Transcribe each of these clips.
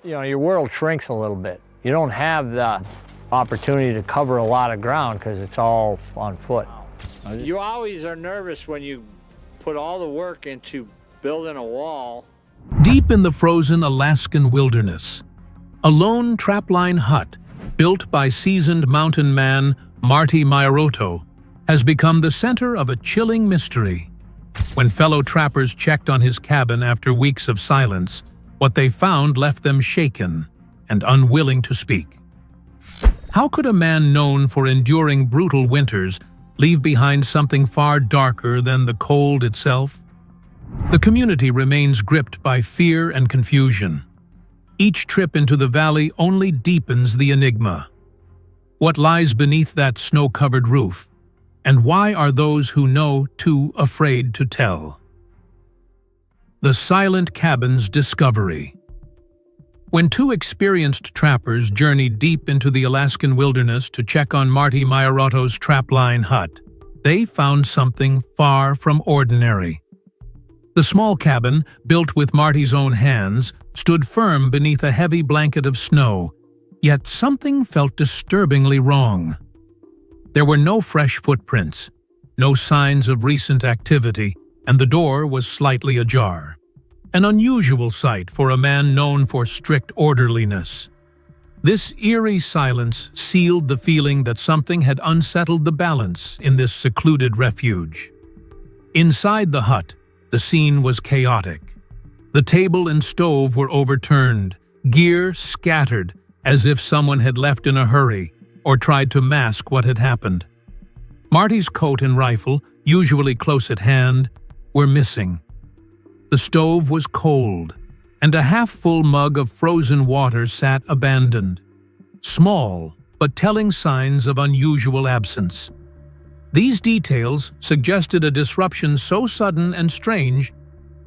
your world shrinks a little bit. You don't have the opportunity to cover a lot of ground because it's all on foot. You always are nervous when you put all the work into building a wall. Deep in the frozen Alaskan wilderness, a lone trapline hut built by seasoned mountain man Marty Meierotto has become the center of a chilling mystery. When fellow trappers checked on his cabin after weeks of silence, what they found left them shaken and unwilling to speak. How could a man known for enduring brutal winters leave behind something far darker than the cold itself? The community remains gripped by fear and confusion. Each trip into the valley only deepens the enigma. What lies beneath that snow-covered roof? And why are those who know too afraid to tell? The Silent Cabin's discovery. When two experienced trappers journeyed deep into the Alaskan wilderness to check on Marty Meierotto's trapline hut, they found something far from ordinary. The small cabin, built with Marty's own hands, stood firm beneath a heavy blanket of snow, yet something felt disturbingly wrong. There were no fresh footprints, no signs of recent activity, and the door was slightly ajar. An unusual sight for a man known for strict orderliness. This eerie silence sealed the feeling that something had unsettled the balance in this secluded refuge. Inside the hut, the scene was chaotic. The table and stove were overturned, gear scattered as if someone had left in a hurry or tried to mask what had happened. Marty's coat and rifle, usually close at hand, were missing. The stove was cold, and a half-full mug of frozen water sat abandoned, small but telling signs of unusual absence. These details suggested a disruption so sudden and strange,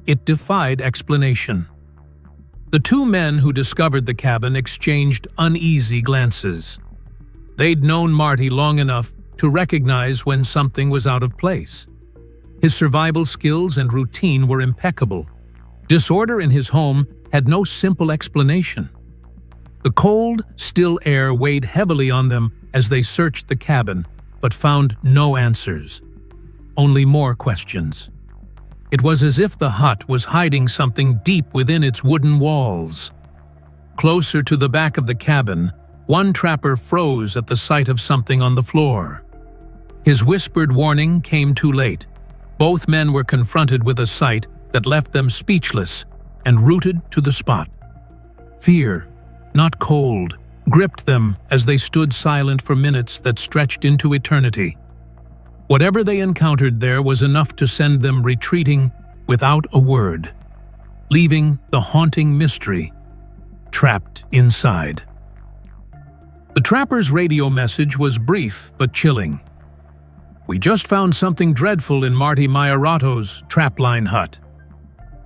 it defied explanation. The two men who discovered the cabin exchanged uneasy glances. They'd known Marty long enough to recognize when something was out of place. His survival skills and routine were impeccable. Disorder in his home had no simple explanation. The cold, still air weighed heavily on them as they searched the cabin, but found no answers, only more questions. It was as if the hut was hiding something deep within its wooden walls. Closer to the back of the cabin, one trapper froze at the sight of something on the floor. His whispered warning came too late. Both men were confronted with a sight that left them speechless and rooted to the spot. Fear, not cold, gripped them as they stood silent for minutes that stretched into eternity. Whatever they encountered there was enough to send them retreating without a word, leaving the haunting mystery trapped inside. The trapper's radio message was brief but chilling. "We just found something dreadful in Marty Meierotto's trapline hut."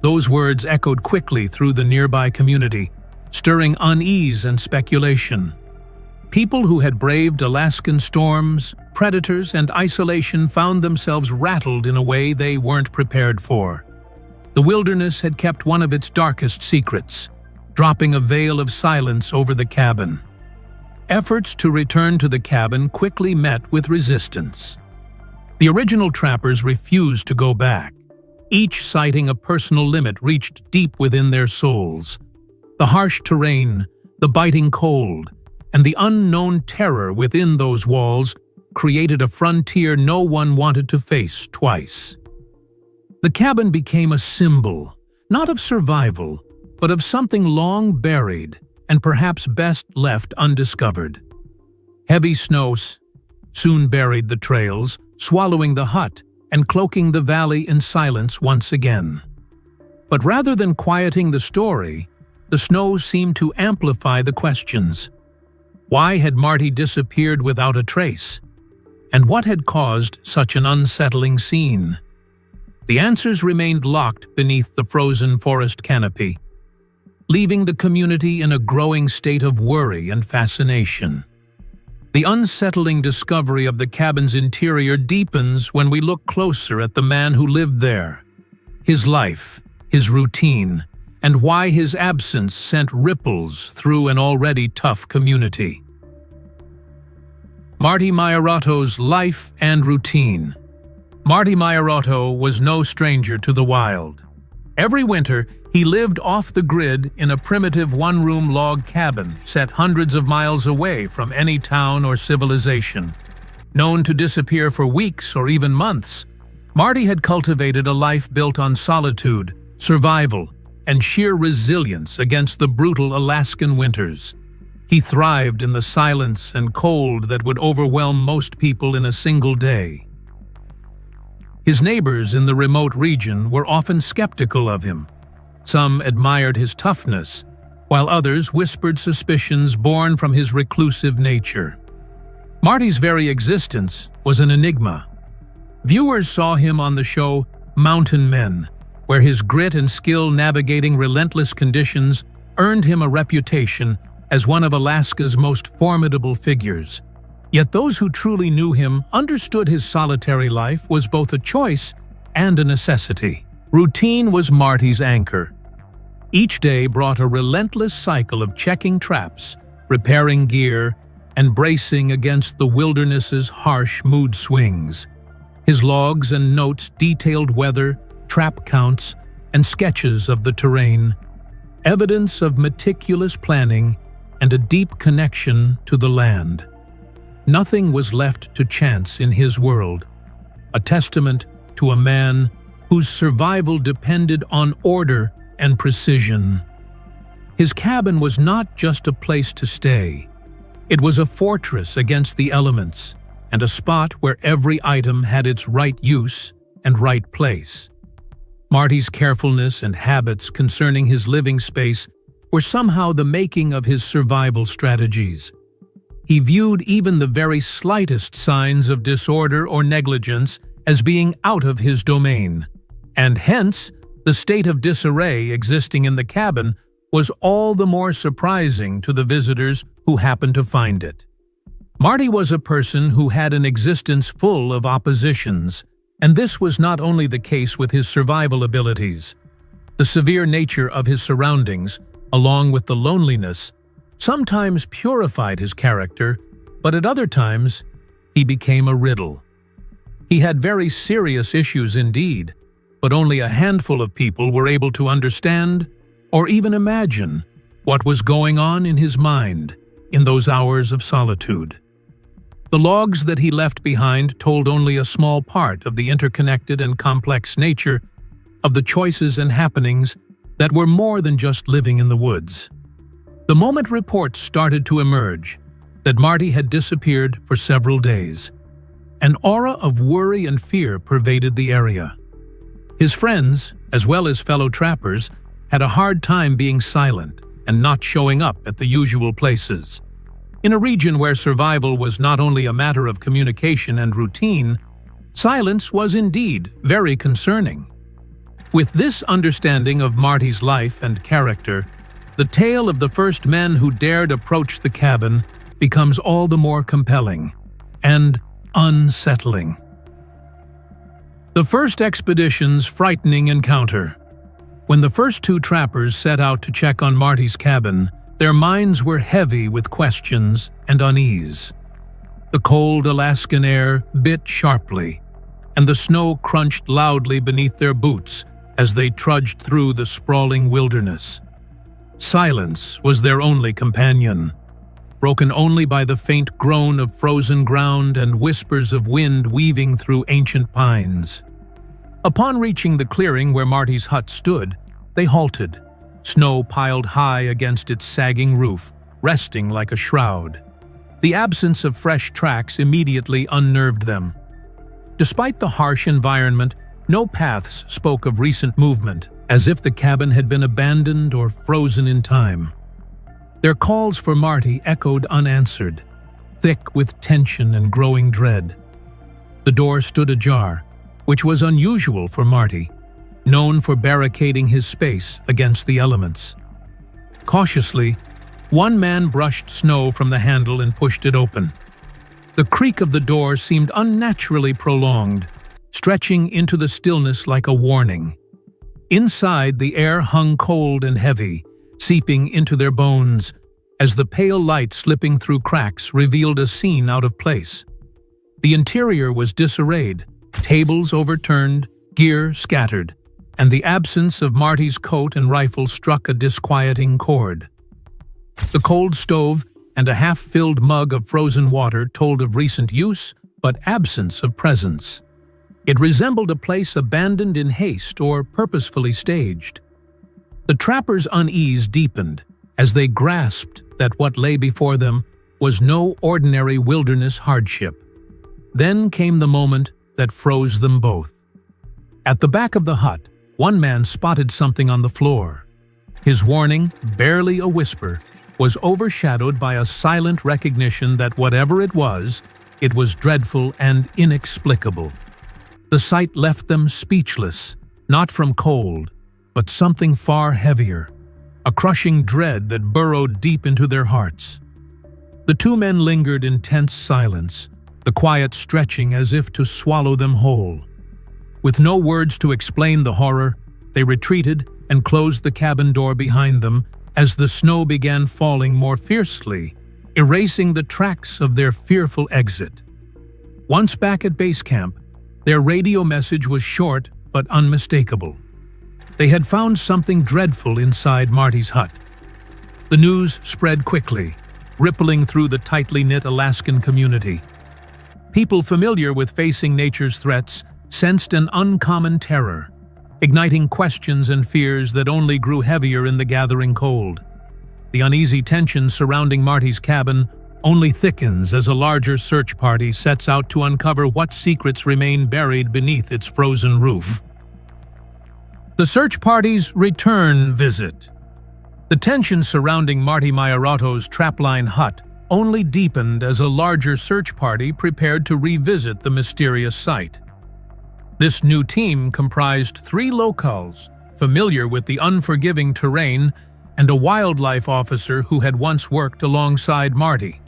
Those words echoed quickly through the nearby community, stirring unease and speculation. People who had braved Alaskan storms, predators, and isolation found themselves rattled in a way they weren't prepared for. The wilderness had kept one of its darkest secrets, dropping a veil of silence over the cabin. Efforts to return to the cabin quickly met with resistance. The original trappers refused to go back, each citing a personal limit reached deep within their souls. The harsh terrain, the biting cold, and the unknown terror within those walls created a frontier no one wanted to face twice. The cabin became a symbol, not of survival, but of something long buried and perhaps best left undiscovered. Heavy snows soon buried the trails, swallowing the hut and cloaking the valley in silence once again. But rather than quieting the story, the snow seemed to amplify the questions. Why had Marty disappeared without a trace? And what had caused such an unsettling scene? The answers remained locked beneath the frozen forest canopy, leaving the community in a growing state of worry and fascination. The unsettling discovery of the cabin's interior deepens when we look closer at the man who lived there. His life, his routine, and why his absence sent ripples through an already tough community. Marty Meierotto's life and routine. Marty Meierotto was no stranger to the wild. Every winter, he lived off the grid in a primitive one-room log cabin set hundreds of miles away from any town or civilization. Known to disappear for weeks or even months, Marty had cultivated a life built on solitude, survival, and sheer resilience against the brutal Alaskan winters. He thrived in the silence and cold that would overwhelm most people in a single day. His neighbors in the remote region were often skeptical of him. Some admired his toughness, while others whispered suspicions born from his reclusive nature. Marty's very existence was an enigma. Viewers saw him on the show Mountain Men, where his grit and skill navigating relentless conditions earned him a reputation as one of Alaska's most formidable figures. Yet those who truly knew him understood his solitary life was both a choice and a necessity. Routine was Marty's anchor. Each day brought a relentless cycle of checking traps, repairing gear, and bracing against the wilderness's harsh mood swings. His logs and notes detailed weather, trap counts, and sketches of the terrain, evidence of meticulous planning and a deep connection to the land. Nothing was left to chance in his world, a testament to a man whose survival depended on order and precision. His cabin was not just a place to stay. It was a fortress against the elements and a spot where every item had its right use and right place. Marty's carefulness and habits concerning his living space were somehow the making of his survival strategies. He viewed even the very slightest signs of disorder or negligence as being out of his domain, and hence, the state of disarray existing in the cabin was all the more surprising to the visitors who happened to find it. Marty was a person who had an existence full of oppositions, and this was not only the case with his survival abilities. The severe nature of his surroundings, along with the loneliness, sometimes purified his character, but at other times, he became a riddle. He had very serious issues indeed, but only a handful of people were able to understand or even imagine what was going on in his mind in those hours of solitude. The logs that he left behind told only a small part of the interconnected and complex nature of the choices and happenings that were more than just living in the woods. The moment reports started to emerge that Marty had disappeared for several days, an aura of worry and fear pervaded the area. His friends, as well as fellow trappers, had a hard time being silent and not showing up at the usual places. In a region where survival was not only a matter of communication and routine, silence was indeed very concerning. With this understanding of Marty's life and character, the tale of the first men who dared approach the cabin becomes all the more compelling and unsettling. The first expedition's frightening encounter. When the first two trappers set out to check on Marty's cabin, their minds were heavy with questions and unease. The cold Alaskan air bit sharply, and the snow crunched loudly beneath their boots as they trudged through the sprawling wilderness. Silence was their only companion, broken only by the faint groan of frozen ground and whispers of wind weaving through ancient pines. Upon reaching the clearing where Marty's hut stood, they halted, snow piled high against its sagging roof, resting like a shroud. The absence of fresh tracks immediately unnerved them. Despite the harsh environment, no paths spoke of recent movement, as if the cabin had been abandoned or frozen in time. Their calls for Marty echoed unanswered, thick with tension and growing dread. The door stood ajar, which was unusual for Marty, known for barricading his space against the elements. Cautiously, one man brushed snow from the handle and pushed it open. The creak of the door seemed unnaturally prolonged, stretching into the stillness like a warning. Inside, the air hung cold and heavy, seeping into their bones, as the pale light slipping through cracks revealed a scene out of place. The interior was disarrayed, tables overturned, gear scattered, and the absence of Marty's coat and rifle struck a disquieting chord. The cold stove and a half-filled mug of frozen water told of recent use, but absence of presence. It resembled a place abandoned in haste or purposefully staged. The trappers' unease deepened as they grasped that what lay before them was no ordinary wilderness hardship. Then came the moment that froze them both. At the back of the hut, one man spotted something on the floor. His warning, barely a whisper, was overshadowed by a silent recognition that whatever it was dreadful and inexplicable. The sight left them speechless, not from cold, but something far heavier, a crushing dread that burrowed deep into their hearts. The two men lingered in tense silence, the quiet stretching as if to swallow them whole. With no words to explain the horror, they retreated and closed the cabin door behind them as the snow began falling more fiercely, erasing the tracks of their fearful exit. Once back at base camp, their radio message was short but unmistakable. They had found something dreadful inside Marty's hut. The news spread quickly, rippling through the tightly knit Alaskan community. People familiar with facing nature's threats sensed an uncommon terror, igniting questions and fears that only grew heavier in the gathering cold. The uneasy tension surrounding Marty's cabin only thickens as a larger search party sets out to uncover what secrets remain buried beneath its frozen roof. The search party's return visit. The tension surrounding Marty Meierotto's Trapline hut only deepened as a larger search party prepared to revisit the mysterious site. This new team comprised 3 locals familiar with the unforgiving terrain and a wildlife officer who had once worked alongside Marty.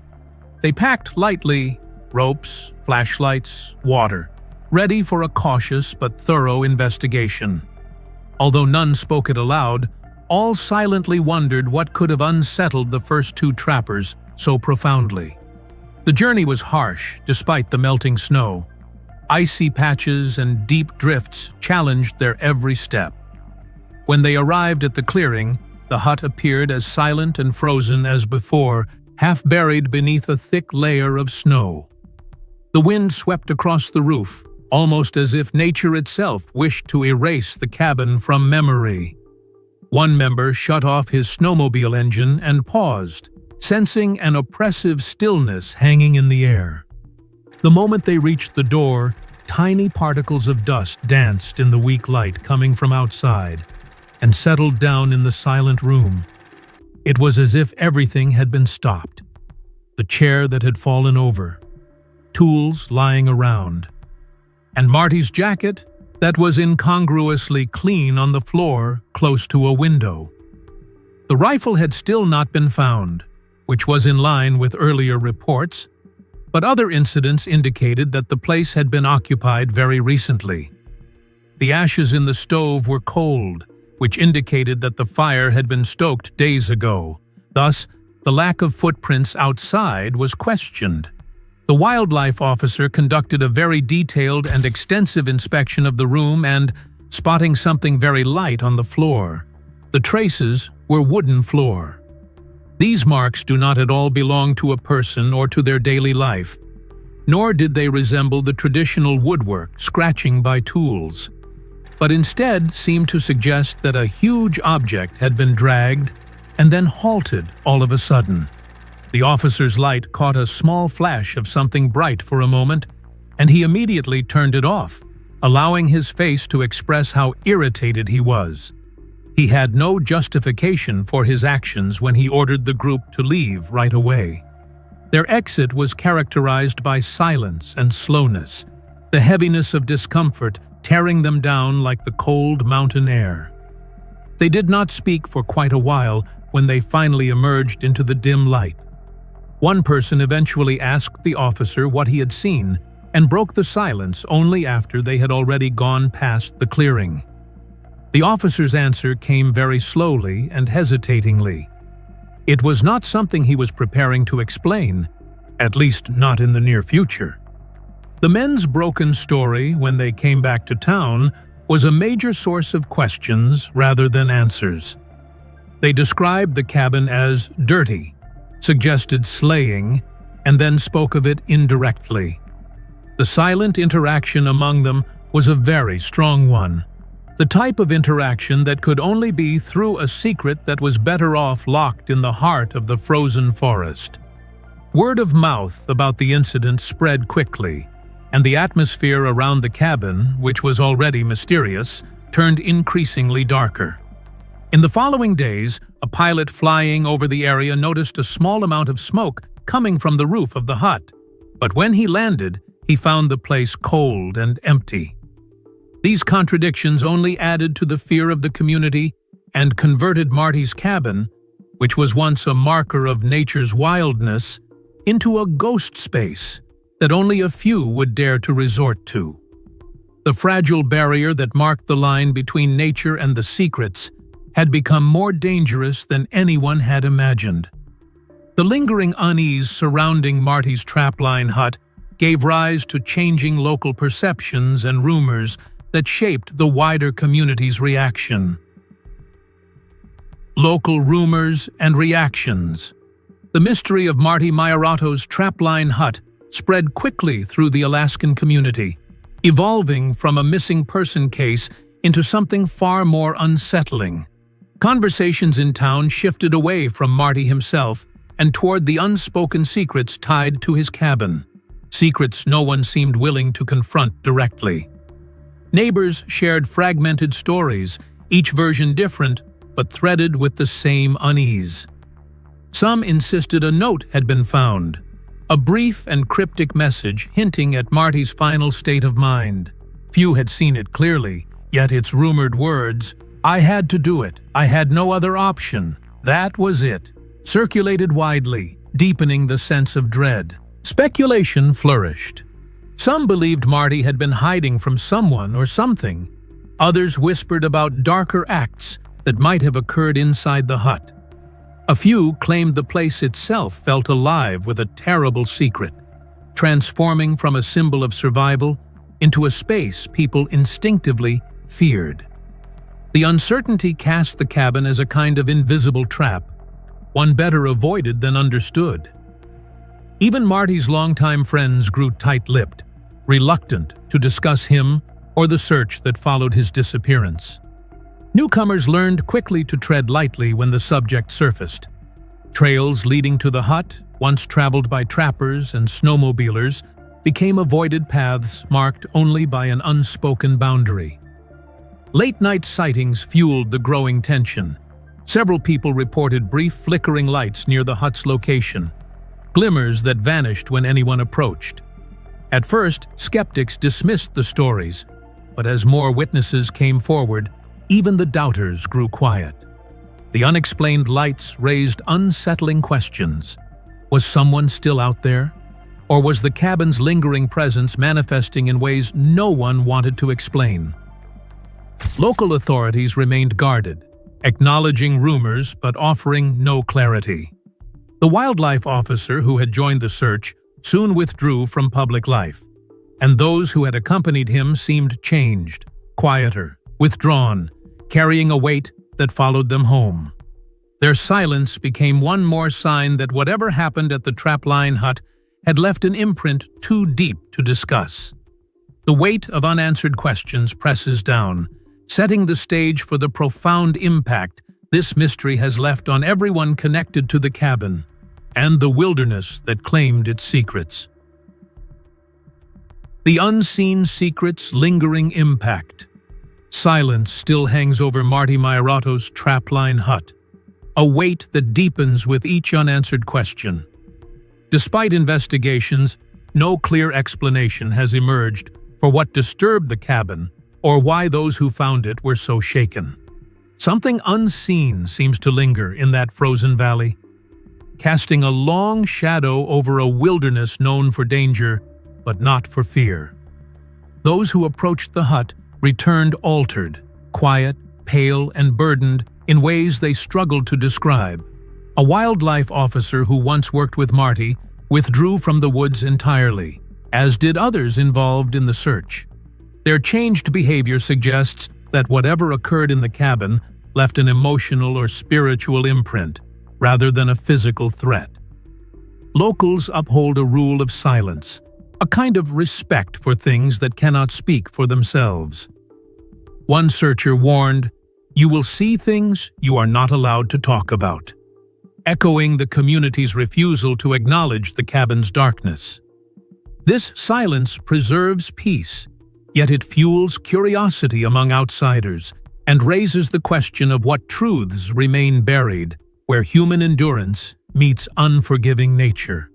They packed lightly: ropes, flashlights, water, ready for a cautious but thorough investigation. Although none spoke it aloud, all silently wondered what could have unsettled the first 2 trappers so profoundly. The journey was harsh, despite the melting snow. Icy patches and deep drifts challenged their every step. When they arrived at the clearing, the hut appeared as silent and frozen as before, half buried beneath a thick layer of snow. The wind swept across the roof, almost as if nature itself wished to erase the cabin from memory. One member shut off his snowmobile engine and paused, sensing an oppressive stillness hanging in the air. The moment they reached the door, tiny particles of dust danced in the weak light coming from outside and settled down in the silent room. It was as if everything had been stopped. The chair that had fallen over, tools lying around, and Marty's jacket that was incongruously clean on the floor close to a window. The rifle had still not been found, which was in line with earlier reports, but other incidents indicated that the place had been occupied very recently. The ashes in the stove were cold, which indicated that the fire had been stoked days ago. Thus, the lack of footprints outside was questioned. The wildlife officer conducted a very detailed and extensive inspection of the room and, spotting something very light on the floor, the traces were wooden floor. These marks do not at all belong to a person or to their daily life, nor did they resemble the traditional woodwork, scratching by tools, but instead seemed to suggest that a huge object had been dragged and then halted all of a sudden. The officer's light caught a small flash of something bright for a moment, and he immediately turned it off, allowing his face to express how irritated he was. He had no justification for his actions when he ordered the group to leave right away. Their exit was characterized by silence and slowness, the heaviness of discomfort tearing them down like the cold mountain air. They did not speak for quite a while when they finally emerged into the dim light. One person eventually asked the officer what he had seen and broke the silence only after they had already gone past the clearing. The officer's answer came very slowly and hesitatingly. It was not something he was preparing to explain, at least not in the near future. The men's broken story, when they came back to town, was a major source of questions rather than answers. They described the cabin as dirty, suggested slaying, and then spoke of it indirectly. The silent interaction among them was a very strong one, the type of interaction that could only be through a secret that was better off locked in the heart of the frozen forest. Word of mouth about the incident spread quickly, and the atmosphere around the cabin, which was already mysterious, turned increasingly darker. In the following days, a pilot flying over the area noticed a small amount of smoke coming from the roof of the hut, but when he landed, he found the place cold and empty. These contradictions only added to the fear of the community and converted Marty's cabin, which was once a marker of nature's wildness, into a ghost space that only a few would dare to resort to. The fragile barrier that marked the line between nature and the secrets had become more dangerous than anyone had imagined. The lingering unease surrounding Marty's trapline hut gave rise to changing local perceptions and rumors that shaped the wider community's reaction. Local rumors and reactions. The mystery of Marty Meierotto's trapline hut spread quickly through the Alaskan community, evolving from a missing person case into something far more unsettling. Conversations in town shifted away from Marty himself and toward the unspoken secrets tied to his cabin, secrets no one seemed willing to confront directly. Neighbors shared fragmented stories, each version different, but threaded with the same unease. Some insisted a note had been found, a brief and cryptic message hinting at Marty's final state of mind. Few had seen it clearly, yet its rumored words, "I had to do it, I had no other option, that was it," circulated widely, deepening the sense of dread. Speculation flourished. Some believed Marty had been hiding from someone or something. Others whispered about darker acts that might have occurred inside the hut. A few claimed the place itself felt alive with a terrible secret, transforming from a symbol of survival into a space people instinctively feared. The uncertainty cast the cabin as a kind of invisible trap, one better avoided than understood. Even Marty's longtime friends grew tight-lipped, reluctant to discuss him or the search that followed his disappearance. Newcomers learned quickly to tread lightly when the subject surfaced. Trails leading to the hut, once traveled by trappers and snowmobilers, became avoided paths marked only by an unspoken boundary. Late-night sightings fueled the growing tension. Several people reported brief flickering lights near the hut's location, glimmers that vanished when anyone approached. At first, skeptics dismissed the stories, but as more witnesses came forward, even the doubters grew quiet. The unexplained lights raised unsettling questions. Was someone still out there? Or was the cabin's lingering presence manifesting in ways no one wanted to explain? Local authorities remained guarded, acknowledging rumors but offering no clarity. The wildlife officer who had joined the search soon withdrew from public life, and those who had accompanied him seemed changed, quieter, withdrawn, carrying a weight that followed them home. Their silence became one more sign that whatever happened at the trapline hut had left an imprint too deep to discuss. The weight of unanswered questions presses down, setting the stage for the profound impact this mystery has left on everyone connected to the cabin and the wilderness that claimed its secrets. The unseen secret's lingering impact. Silence still hangs over Marty Meierotto's trapline hut, a weight that deepens with each unanswered question. Despite investigations, no clear explanation has emerged for what disturbed the cabin or why those who found it were so shaken. Something unseen seems to linger in that frozen valley, casting a long shadow over a wilderness known for danger, but not for fear. Those who approached the hut returned altered, quiet, pale, and burdened in ways they struggled to describe. A wildlife officer who once worked with Marty withdrew from the woods entirely, as did others involved in the search. Their changed behavior suggests that whatever occurred in the cabin left an emotional or spiritual imprint, rather than a physical threat. Locals uphold a rule of silence, a kind of respect for things that cannot speak for themselves. One searcher warned, "You will see things you are not allowed to talk about," echoing the community's refusal to acknowledge the cabin's darkness. This silence preserves peace, yet it fuels curiosity among outsiders and raises the question of what truths remain buried where human endurance meets unforgiving nature.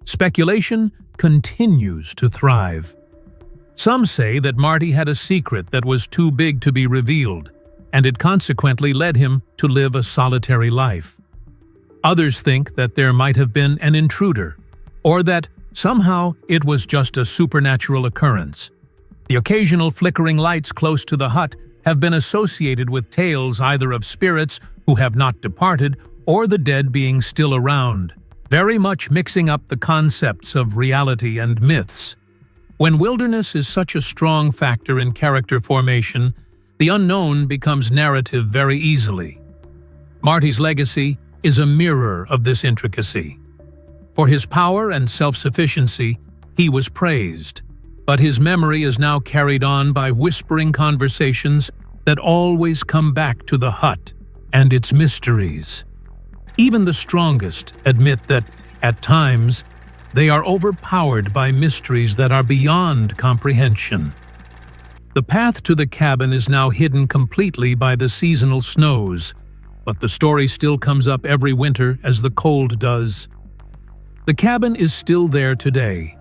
Speculation continues to thrive. Some say that Marty had a secret that was too big to be revealed, and it consequently led him to live a solitary life. Others think that there might have been an intruder, or that somehow it was just a supernatural occurrence. The occasional flickering lights close to the hut have been associated with tales either of spirits who have not departed or the dead being still around, very much mixing up the concepts of reality and myths. When wilderness is such a strong factor in character formation, the unknown becomes narrative very easily. Marty's legacy is a mirror of this intricacy. For his power and self-sufficiency, he was praised, but his memory is now carried on by whispering conversations that always come back to the hut and its mysteries. Even the strongest admit that, at times, they are overpowered by mysteries that are beyond comprehension. The path to the cabin is now hidden completely by the seasonal snows, but the story still comes up every winter as the cold does. The cabin is still there today,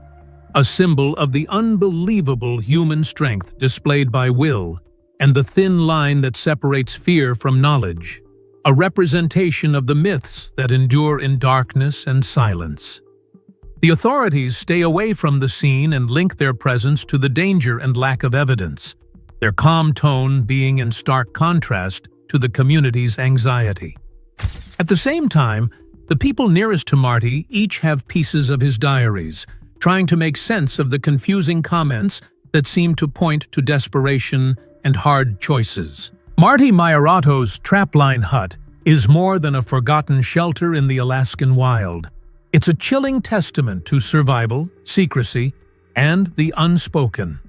a symbol of the unbelievable human strength displayed by will and the thin line that separates fear from knowledge, a representation of the myths that endure in darkness and silence. The authorities stay away from the scene and link their presence to the danger and lack of evidence, their calm tone being in stark contrast to the community's anxiety. At the same time, the people nearest to Marty each have pieces of his diaries, trying to make sense of the confusing comments that seem to point to desperation and hard choices. Marty Meierotto's Trapline hut is more than a forgotten shelter in the Alaskan wild. It's a chilling testament to survival, secrecy, and the unspoken.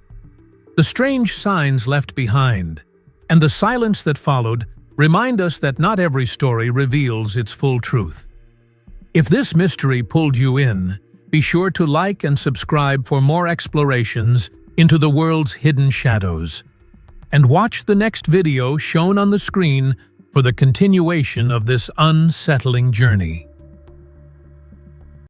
The strange signs left behind, and the silence that followed, remind us that not every story reveals its full truth. If this mystery pulled you in, be sure to like and subscribe for more explorations into the world's hidden shadows. And watch the next video shown on the screen for the continuation of this unsettling journey.